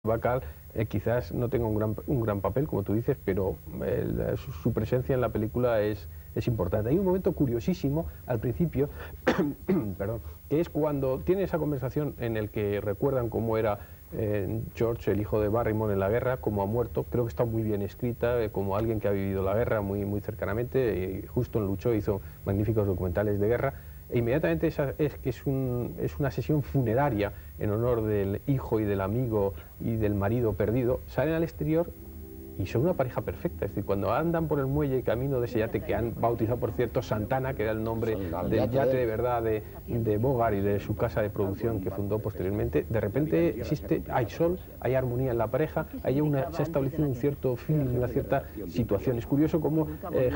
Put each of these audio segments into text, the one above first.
Bacall quizás no tenga un gran papel, como tú dices, pero su presencia en la película es importante. Hay un momento curiosísimo al principio, perdón, que es cuando tiene esa conversación en el que recuerdan cómo era George, el hijo de Barrymore, en la guerra, cómo ha muerto. Creo que está muy bien escrita, como alguien que ha vivido la guerra muy cercanamente. Huston luchó, hizo magníficos documentales de guerra. E inmediatamente es una sesión funeraria en honor del hijo y del amigo y del marido perdido. Salen al exterior y son una pareja perfecta. Es decir, cuando andan por el muelle camino de ese yate que han bautizado, por cierto, Santana, que era el nombre del yate de verdad de Bogart y de su casa de producción que fundó posteriormente, de repente hay sol, hay armonía en la pareja, se ha establecido un cierto feeling, una cierta situación. Es curioso cómo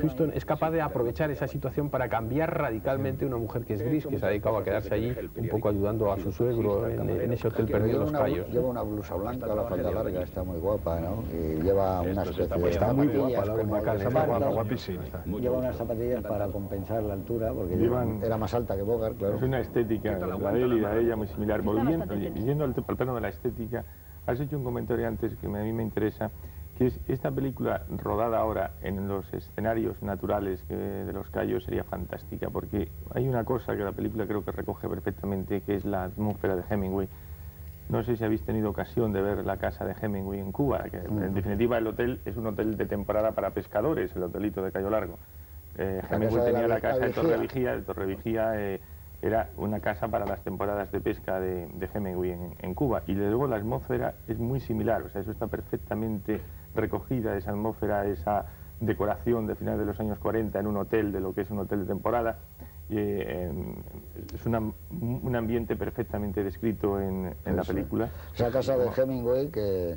Huston es capaz de aprovechar esa situación para cambiar radicalmente una mujer que es gris, que se ha dedicado a quedarse allí un poco ayudando a su suegro en ese hotel perdido en Los Cayos. Lleva una blusa blanca, la falda larga, está muy guapa, ¿no? Y lleva una especie de zapatillas guapísima. Lleva unas zapatillas para compensar la altura, porque era más alta que Bogart, claro. Es una estética, la de él y la de ella muy similar. Yendo al plano de la estética, has hecho un comentario antes que a mí me interesa, que es esta película rodada ahora en los escenarios naturales de Los Cayos sería fantástica, porque hay una cosa que la película creo que recoge perfectamente, que es la atmósfera de Hemingway. No sé si habéis tenido ocasión de ver la casa de Hemingway en Cuba, que en definitiva el hotel es un hotel de temporada para pescadores, el hotelito de Cayo Largo. Hemingway tenía la casa de Torrevieja, era una casa para las temporadas de pesca de Hemingway en Cuba, y luego la atmósfera es muy similar, o sea, eso está perfectamente recogida, esa atmósfera, esa decoración de finales de los años 40 en un hotel, de lo que es un hotel de temporada. Es un ambiente perfectamente descrito en la película. Esa casa de Hemingway que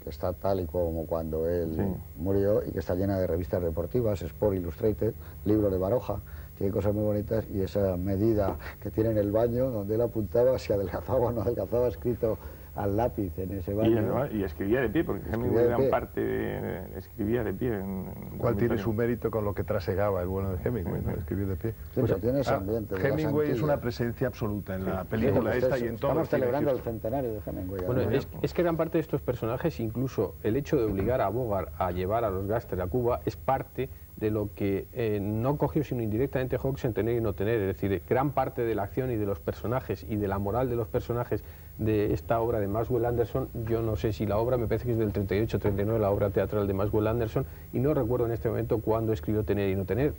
está tal y como cuando él murió, y que está llena de revistas deportivas, Sport Illustrated, libros de Baroja, tiene cosas muy bonitas, y esa medida que tiene en el baño, donde él apuntaba si adelgazaba o no adelgazaba, escrito al lápiz en ese baño. Y escribía de pie, porque Hemingway gran parte escribía de pie. ¿Cuál tiene su mérito con lo que trasegaba el bueno de Hemingway, ¿no? Escribir de pie? Sí, pues tiene ese ambiente. Hemingway es una presencia absoluta en la película esta y en todo. Estamos celebrando el centenario de Hemingway. Bueno, es que gran parte de estos personajes, incluso el hecho de obligar a Bogart a llevar a los Gaster a Cuba, es parte de lo que no cogió sino indirectamente Hawks en Tener y No Tener. Es decir, gran parte de la acción y de los personajes y de la moral de los personajes de esta obra de Maxwell Anderson, yo no sé si la obra, me parece que es del 38-39, la obra teatral de Maxwell Anderson, y no recuerdo en este momento cuándo escribió Tener y No Tener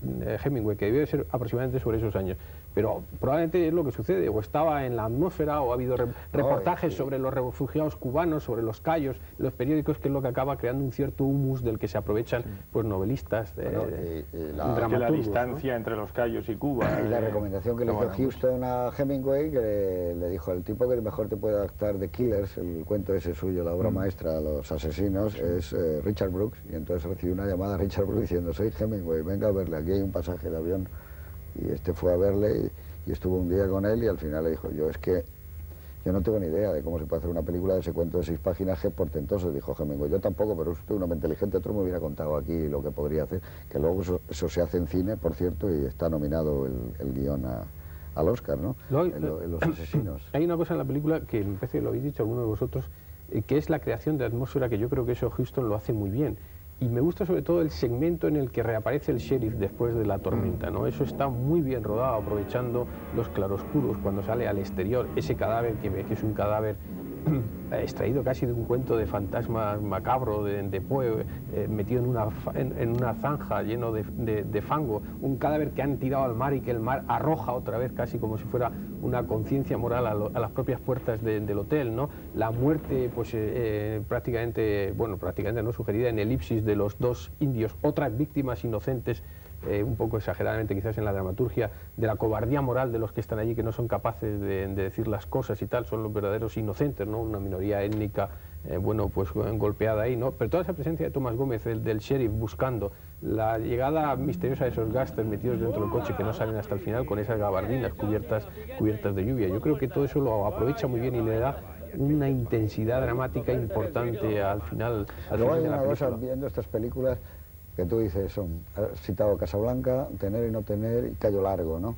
Hemingway, que debió de ser aproximadamente sobre esos años, pero probablemente es lo que sucede, o estaba en la atmósfera, o ha habido reportajes sobre los refugiados cubanos, sobre los Cayos, los periódicos, que es lo que acaba creando un cierto humus del que se aprovechan pues novelistas, dramaturgos, la distancia, ¿no?, entre los Cayos y Cuba. Y la recomendación que le hizo Huston a Hemingway, que le dijo: el tipo que mejor te puede adaptar de Killers, el cuento ese suyo, la obra maestra, Los asesinos, es Richard Brooks. Y entonces recibió una llamada a Richard Brooks diciendo: soy Hemingway, venga a verle, aquí hay un pasaje de avión. Y este fue a verle y estuvo un día con él, y al final le dijo: yo no tengo ni idea de cómo se puede hacer una película de ese cuento de 6 páginas, que es portentoso. Dijo Hemingway: yo tampoco, pero usted, un hombre inteligente, otro me hubiera contado aquí lo que podría hacer. Que luego eso se hace en cine, por cierto, y está nominado el guión al Oscar, ¿no? Los asesinos. Hay una cosa en la película que me parece que lo habéis dicho alguno de vosotros, que es la creación de atmósfera, que yo creo que eso Huston lo hace muy bien. Y me gusta sobre todo el segmento en el que reaparece el sheriff después de la tormenta, ¿no? Eso está muy bien rodado, aprovechando los claroscuros cuando sale al exterior, ese cadáver que es un cadáver extraído casi de un cuento de fantasma macabro de Poe, metido en una zanja lleno de fango, un cadáver que han tirado al mar y que el mar arroja otra vez, casi como si fuera una conciencia moral a las propias puertas del hotel, ¿no? La muerte, pues prácticamente no sugerida, en elipsis, de los 2 indios, otras víctimas inocentes, un poco exageradamente quizás en la dramaturgia, de la cobardía moral de los que están allí, que no son capaces de decir las cosas y tal, son los verdaderos inocentes, ¿no? Una minoría étnica, pues golpeada ahí, ¿no? Pero toda esa presencia de Tomás Gómez, del sheriff, buscando la llegada misteriosa de esos Gaster metidos dentro del coche, que no salen hasta el final, con esas gabardinas cubiertas de lluvia, yo creo que todo eso lo aprovecha muy bien y le da una intensidad dramática importante al final. Luego hay una cosa, viendo estas películas, que tú dices, has citado Casablanca, Tener y No Tener y Cayo Largo, ¿no?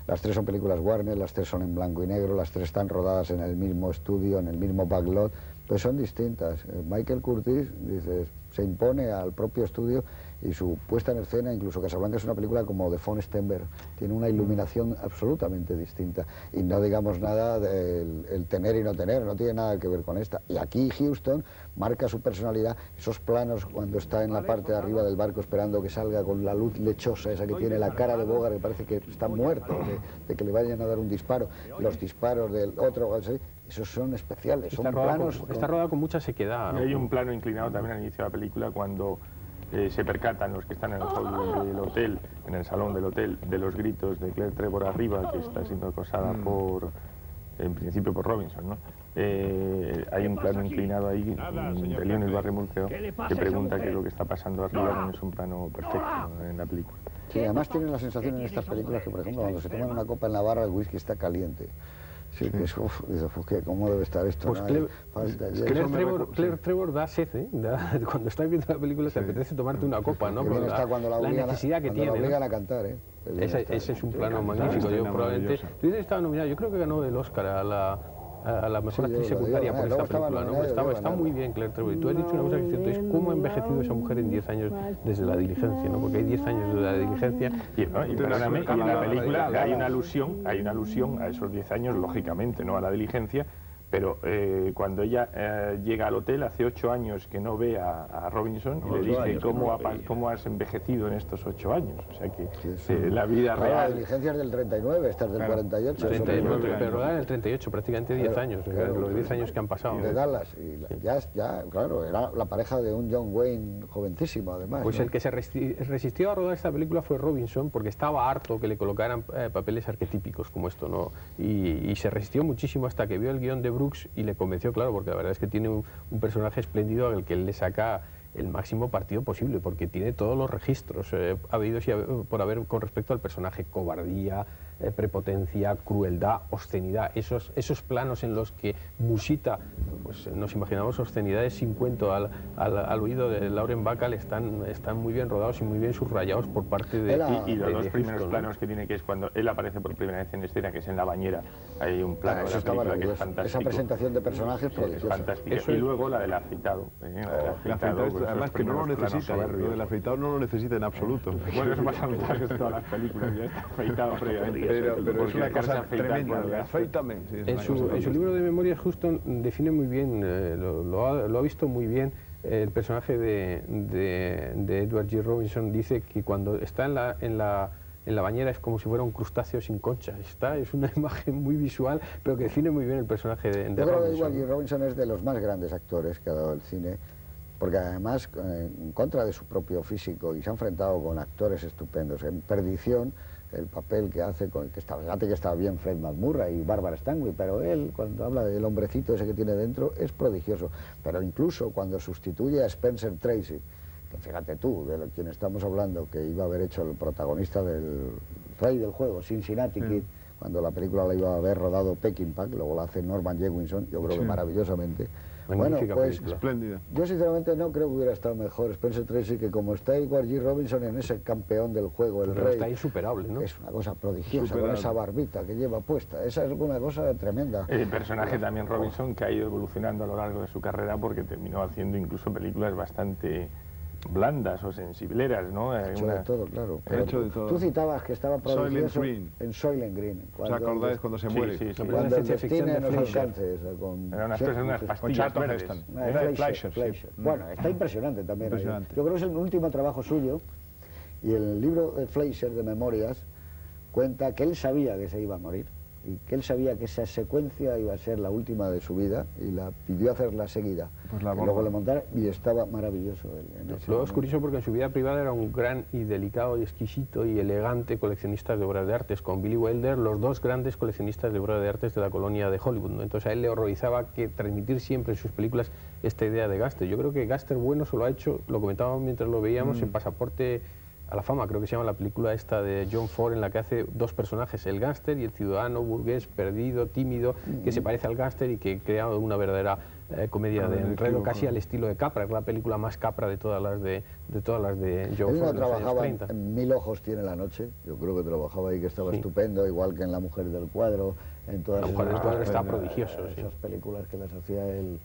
Las 3 son películas Warner, las 3 son en blanco y negro, las 3 están rodadas en el mismo estudio, en el mismo backlot, pues son distintas. Michael Curtiz, dices, se impone al propio estudio y su puesta en escena, incluso Casablanca es una película como de von Stenberg, tiene una iluminación absolutamente distinta. Y no digamos nada del el tener y no tener, no tiene nada que ver con esta. Y aquí Huston marca su personalidad, esos planos cuando está en la parte de arriba del barco esperando que salga con la luz lechosa, esa que tiene la cara de Bogart, que parece que está muerto, de que le vayan a dar un disparo, los disparos del otro, esos son especiales, son planos... Está rodado con mucha sequedad. Y hay un plano inclinado también al inicio de la película cuando se percatan los que están en el hall del hotel, en el salón del hotel, de los gritos de Claire Trevor arriba, que está siendo acosada en principio por Robinson, ¿no? Hay un plano inclinado ahí de Lionel Barrymore, creo, que pregunta qué es lo que está pasando arriba, no es un plano perfecto, ¿no?, en la película. Sí, además tienen la sensación en estas películas que, por ejemplo, cuando se toman una copa en la barra, el whisky está caliente. Sí, que es, ¿cómo debe estar esto? Pues Claire Trevor da sed, ¿eh? Cuando estás viendo la película te apetece tomarte una copa, ¿no? Pero la necesidad que tiene. La obligan a cantar, ¿eh? Ese es un plano magnífico. Yo probablemente... Tú estaba nominado, yo creo que ganó el Oscar a la mejor actriz secundaria por esta película, ¿no? Está muy bien Claire Trevor. Y tú has dicho una cosa que es cierto, es cómo ha envejecido esa mujer en 10 años desde La Diligencia, ¿no? Porque hay 10 años de La Diligencia. Y perdóname, y en la película hay una alusión a esos 10 años, lógicamente, ¿no?, a La Diligencia, pero cuando ella llega al hotel, hace 8 años que no ve a Robinson, y le dice cómo has envejecido en estos 8 años. O sea que la vida real... La Diligencia es del 39, esta es del 48. Pero en el 38, prácticamente 10 años, los 10 años que han pasado. De Dallas, y ya, claro, era la pareja de un John Wayne jovencísimo, además. Pues el que se resistió a rodar esta película fue Robinson, porque estaba harto que le colocaran papeles arquetípicos como esto, ¿no? Y se resistió muchísimo hasta que vio el guión de Brooks y le convenció, claro, porque la verdad es que tiene un personaje espléndido al que él le saca el máximo partido posible, porque tiene todos los registros habidos y por haber con respecto al personaje: cobardía, prepotencia, crueldad, obscenidad. Esos planos en los que musita, pues nos imaginamos obscenidades sin cuento al oído de Lauren Bacall, están muy bien rodados y muy bien subrayados por parte de... Y los dos primeros planos que tiene, que es cuando él aparece por primera vez en escena, que es en la bañera, hay un plano de la película que es fantástico. Esa presentación de personajes prodigiosa. Es fantástica. Y luego la del afeitado. Además que no lo necesita, lo del afeitado no lo necesita en absoluto. Bueno, eso pasa en todas las películas, ya está afeitado previamente. Pero es una cosa tremenda, afeítame. En su libro de memorias, Huston define muy bien, lo ha visto muy bien, el personaje de Edward G. Robinson. Dice que cuando está en la bañera es como si fuera un crustáceo sin concha. Es una imagen muy visual, pero que define muy bien el personaje de Robinson. Yo creo que Edward G. Robinson es de los más grandes actores que ha dado el cine, porque además, en contra de su propio físico, y se ha enfrentado con actores estupendos. En Perdición, el papel que hace, que estaba bien Fred McMurray y Barbara Stanwyck, pero él, cuando habla del hombrecito ese que tiene dentro, es prodigioso. Pero incluso cuando sustituye a Spencer Tracy, que fíjate tú, de quien estamos hablando, que iba a haber hecho el protagonista del rey del juego, Cincinnati Kid, cuando la película la iba a haber rodado Peckinpah, luego la hace Norman Jewison, yo creo que maravillosamente. Magnífica pues espléndida. Yo sinceramente no creo que hubiera estado mejor Spencer Tracy que como está Edward G. Robinson en ese campeón del juego, el rey. Está insuperable, ¿no? Es una cosa prodigiosa, con esa barbita que lleva puesta. Esa es una cosa tremenda. El personaje también Robinson, que ha ido evolucionando a lo largo de su carrera, porque terminó haciendo incluso películas bastante blandas o sensibleras, ¿no? Hecho de todo, claro. Hecho de todo. Tú citabas que estaba prodigioso en Soylent Green. ¿Os acordáis cuando se muere? Sí. Cuando el destino nos alcance. Era unas pastillas verdes. Fleischer. Bueno, está impresionante también. Impresionante. Yo creo que es el último trabajo suyo, y el libro de Fleischer de Memorias cuenta que él sabía que se iba a morir y que él sabía que esa secuencia iba a ser la última de su vida y la pidió hacerla seguida. Pues y luego le montaron y estaba maravilloso. Luego es curioso porque en su vida privada era un gran y delicado y exquisito y elegante coleccionista de obras de arte, con Billy Wilder, los dos grandes coleccionistas de obras de arte de la colonia de Hollywood, ¿no? Entonces a él le horrorizaba que transmitir siempre en sus películas esta idea de Gaster. Yo creo que Gaster bueno se lo ha hecho, lo comentábamos mientras lo veíamos, en Pasaporte a la fama, creo que se llama la película esta de John Ford, en la que hace dos personajes, el gángster y el ciudadano burgués perdido, tímido, que se parece al gángster y que crea una verdadera comedia de enredo, casi al estilo de Capra. Es la película más Capra de todas las de John Ford. Él no trabajaba en Mil ojos tiene la noche, yo creo que trabajaba ahí, que estaba estupendo, igual que en La mujer del cuadro, en todas La mujer del cuadro está prodigioso, esas películas que las hacía él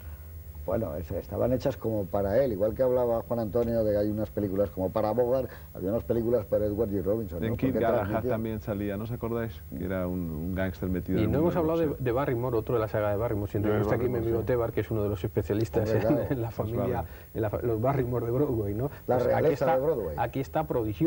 Bueno, estaban hechas como para él, igual que hablaba Juan Antonio de que hay unas películas como para Bogart, había unas películas para Edward G. Robinson, ¿no? En Kid Galahad también salía, ¿no os acordáis? Que era un gángster metido. Y no hemos hablado de Barrymore, otro de la saga de Barrymore, siempre está aquí mi amigo Tebar, que es uno de los especialistas en la familia, los Barrymore de Broadway, ¿no? La realeza de Broadway. Aquí está prodigioso.